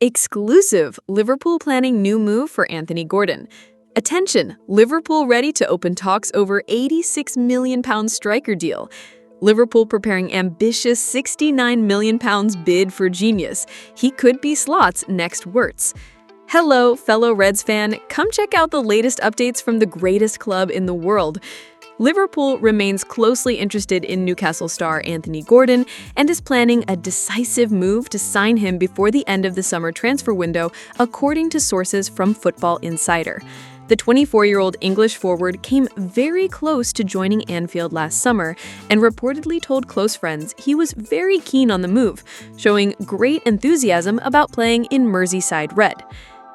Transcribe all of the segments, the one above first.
Exclusive! Liverpool planning new move for Anthony Gordon. Attention! Liverpool ready to open talks over £86 million striker deal. Liverpool preparing ambitious £69 million bid for genius. He could be Slot's next Wirtz. Hello, fellow Reds fan. Come check out the latest updates from the greatest club in the world. Liverpool remains closely interested in Newcastle star Anthony Gordon and is planning a decisive move to sign him before the end of the summer transfer window, according to sources from Football Insider. The 24-year-old English forward came very close to joining Anfield last summer and reportedly told close friends he was very keen on the move, showing great enthusiasm about playing in Merseyside Red.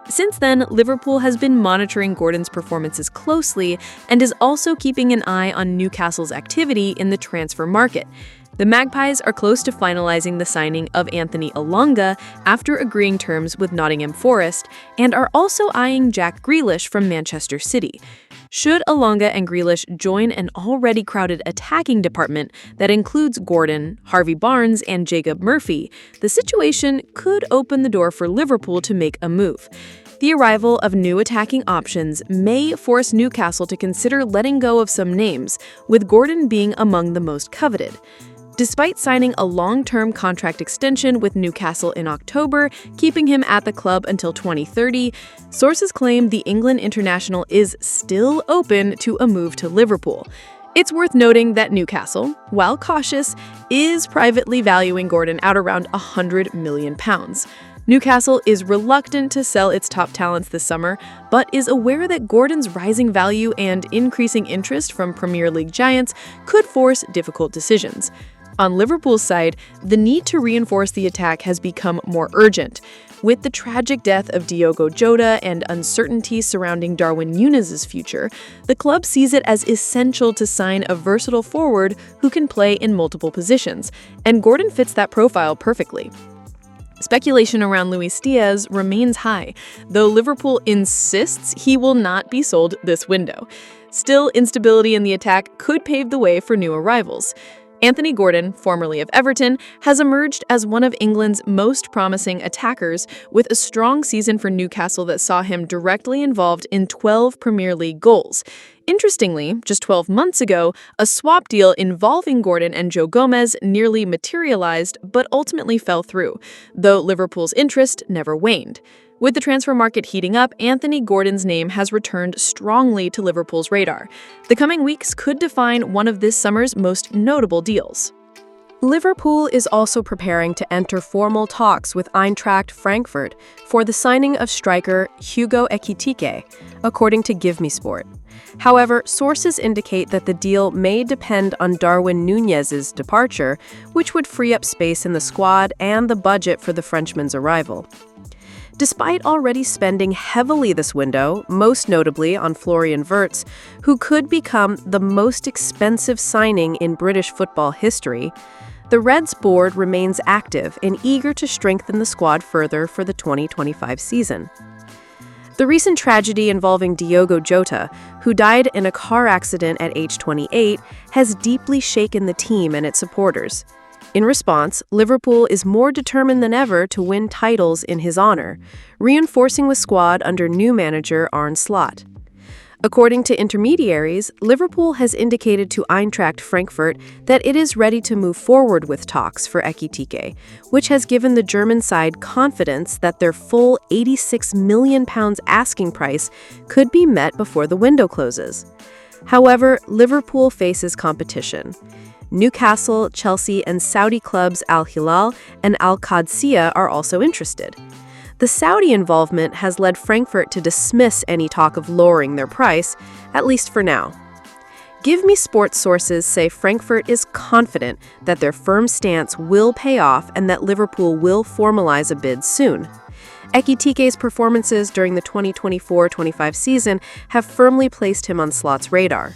Since then, Liverpool has been monitoring Gordon's performances closely and is also keeping an eye on Newcastle's activity in the transfer market. The Magpies are close to finalizing the signing of Anthony Elanga after agreeing terms with Nottingham Forest and are also eyeing Jack Grealish from Manchester City. Should Elanga and Grealish join an already crowded attacking department that includes Gordon, Harvey Barnes, and Jacob Murphy, the situation could open the door for Liverpool to make a move. The arrival of new attacking options may force Newcastle to consider letting go of some names, with Gordon being among the most coveted. Despite signing a long-term contract extension with Newcastle in October, keeping him at the club until 2030, sources claim the England international is still open to a move to Liverpool. It's worth noting that Newcastle, while cautious, is privately valuing Gordon at around £100 million. Newcastle is reluctant to sell its top talents this summer, but is aware that Gordon's rising value and increasing interest from Premier League giants could force difficult decisions. On Liverpool's side, the need to reinforce the attack has become more urgent. With the tragic death of Diogo Jota and uncertainty surrounding Darwin Núñez's future, the club sees it as essential to sign a versatile forward who can play in multiple positions, and Gordon fits that profile perfectly. Speculation around Luis Diaz remains high, though Liverpool insists he will not be sold this window. Still, instability in the attack could pave the way for new arrivals. Anthony Gordon, formerly of Everton, has emerged as one of England's most promising attackers, with a strong season for Newcastle that saw him directly involved in 12 Premier League goals. Interestingly, just 12 months ago, a swap deal involving Gordon and Joe Gomez nearly materialized but ultimately fell through, though Liverpool's interest never waned. With the transfer market heating up, Anthony Gordon's name has returned strongly to Liverpool's radar. The coming weeks could define one of this summer's most notable deals. Liverpool is also preparing to enter formal talks with Eintracht Frankfurt for the signing of striker Hugo Ekitike, according to Give Me Sport. However, sources indicate that the deal may depend on Darwin Núñez's departure, which would free up space in the squad and the budget for the Frenchman's arrival. Despite already spending heavily this window, most notably on Florian Wirtz, who could become the most expensive signing in British football history, the Reds board remains active and eager to strengthen the squad further for the 2025 season. The recent tragedy involving Diogo Jota, who died in a car accident at age 28, has deeply shaken the team and its supporters. In response, Liverpool is more determined than ever to win titles in his honor, reinforcing the squad under new manager Arne Slot. According to intermediaries, Liverpool has indicated to Eintracht Frankfurt that it is ready to move forward with talks for Ekitike, which has given the German side confidence that their full £86 million asking price could be met before the window closes. However, Liverpool faces competition. Newcastle, Chelsea, and Saudi clubs Al Hilal and Al Qadsiya are also interested. The Saudi involvement has led Frankfurt to dismiss any talk of lowering their price, at least for now. Give Me Sports sources say Frankfurt is confident that their firm stance will pay off and that Liverpool will formalize a bid soon. Ekitike's performances during the 2024-25 season have firmly placed him on Slot's radar.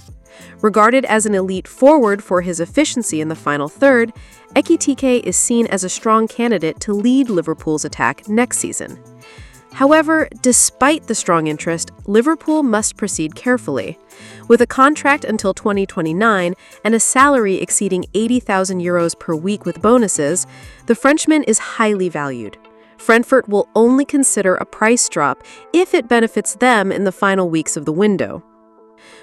Regarded as an elite forward for his efficiency in the final third, Ekitike is seen as a strong candidate to lead Liverpool's attack next season. However, despite the strong interest, Liverpool must proceed carefully. With a contract until 2029 and a salary exceeding €80,000 per week with bonuses, the Frenchman is highly valued. Frankfurt will only consider a price drop if it benefits them in the final weeks of the window.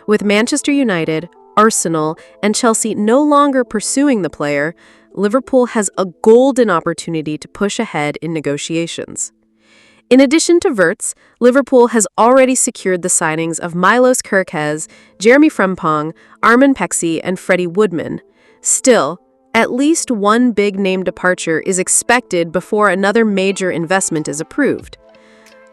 With Manchester United, Arsenal, and Chelsea no longer pursuing the player, Liverpool has a golden opportunity to push ahead in negotiations. In addition to Wirtz, Liverpool has already secured the signings of Milos Kerkez, Jeremy Frimpong, Armin Pexey, and Freddie Woodman. Still, at least one big-name departure is expected before another major investment is approved.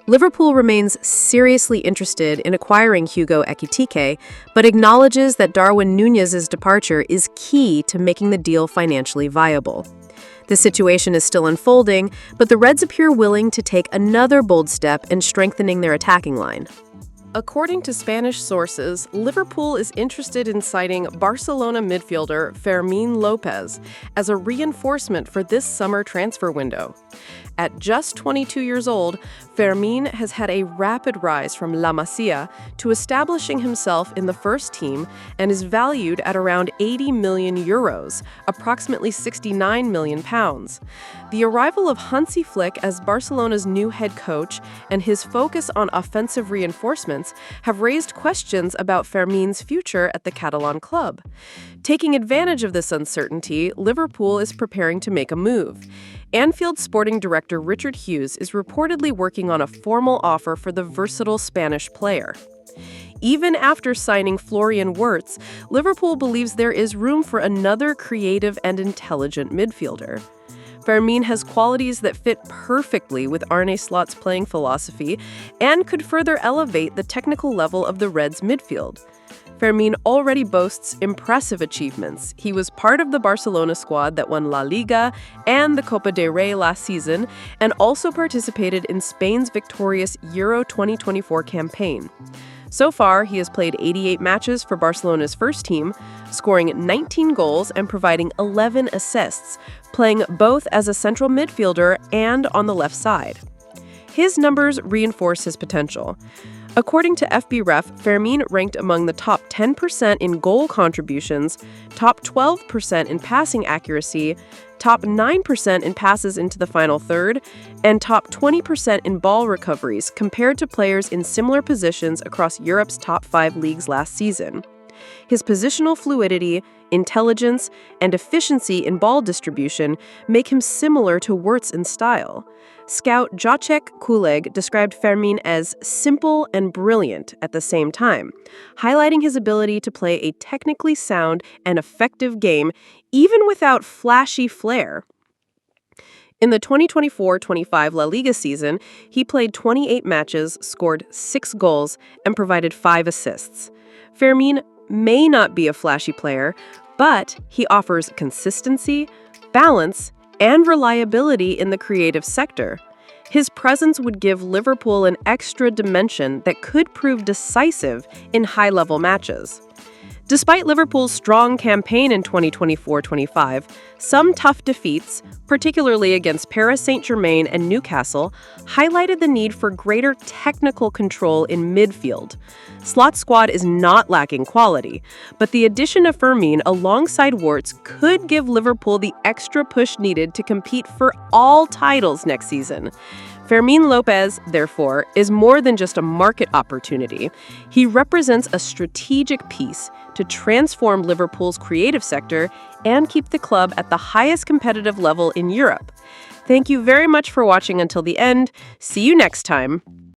Liverpool remains seriously interested in acquiring Hugo Ekitike, but acknowledges that Darwin Núñez's departure is key to making the deal financially viable. The situation is still unfolding, but the Reds appear willing to take another bold step in strengthening their attacking line. According to Spanish sources, Liverpool is interested in signing Barcelona midfielder Fermín López as a reinforcement for this summer transfer window. At just 22 years old, Fermín has had a rapid rise from La Masia to establishing himself in the first team and is valued at around 80 million euros, approximately 69 million pounds. The arrival of Hansi Flick as Barcelona's new head coach and his focus on offensive reinforcements have raised questions about Fermín's future at the Catalan club. Taking advantage of this uncertainty, Liverpool is preparing to make a move. Anfield sporting director Richard Hughes is reportedly working on a formal offer for the versatile Spanish player. Even after signing Florian Wirtz, Liverpool believes there is room for another creative and intelligent midfielder. Fermín has qualities that fit perfectly with Arne Slot's playing philosophy and could further elevate the technical level of the Reds' midfield. Fermín already boasts impressive achievements. He was part of the Barcelona squad that won La Liga and the Copa del Rey last season, and also participated in Spain's victorious Euro 2024 campaign. So far, he has played 88 matches for Barcelona's first team, scoring 19 goals and providing 11 assists, playing both as a central midfielder and on the left side. His numbers reinforce his potential. According to FBref, Fermín ranked among the top 10% in goal contributions, top 12% in passing accuracy, top 9% in passes into the final third, and top 20% in ball recoveries compared to players in similar positions across Europe's top 5 leagues last season. His positional fluidity, intelligence, and efficiency in ball distribution make him similar to Wirtz in style. Scout Jacek Kuleg described Fermín as simple and brilliant at the same time, highlighting his ability to play a technically sound and effective game even without flashy flair. In the 2024-25 La Liga season, he played 28 matches, scored 6 goals, and provided 5 assists. Fermín may not be a flashy player, but he offers consistency, balance, and reliability in the creative sector. His presence would give Liverpool an extra dimension that could prove decisive in high-level matches. Despite Liverpool's strong campaign in 2024-25, some tough defeats, particularly against Paris Saint-Germain and Newcastle, highlighted the need for greater technical control in midfield. Slot's squad is not lacking quality, but the addition of Fermín alongside Wirtz could give Liverpool the extra push needed to compete for all titles next season. Fermín López, therefore, is more than just a market opportunity. He represents a strategic piece to transform Liverpool's creative sector and keep the club at the highest competitive level in Europe. Thank you very much for watching until the end. See you next time.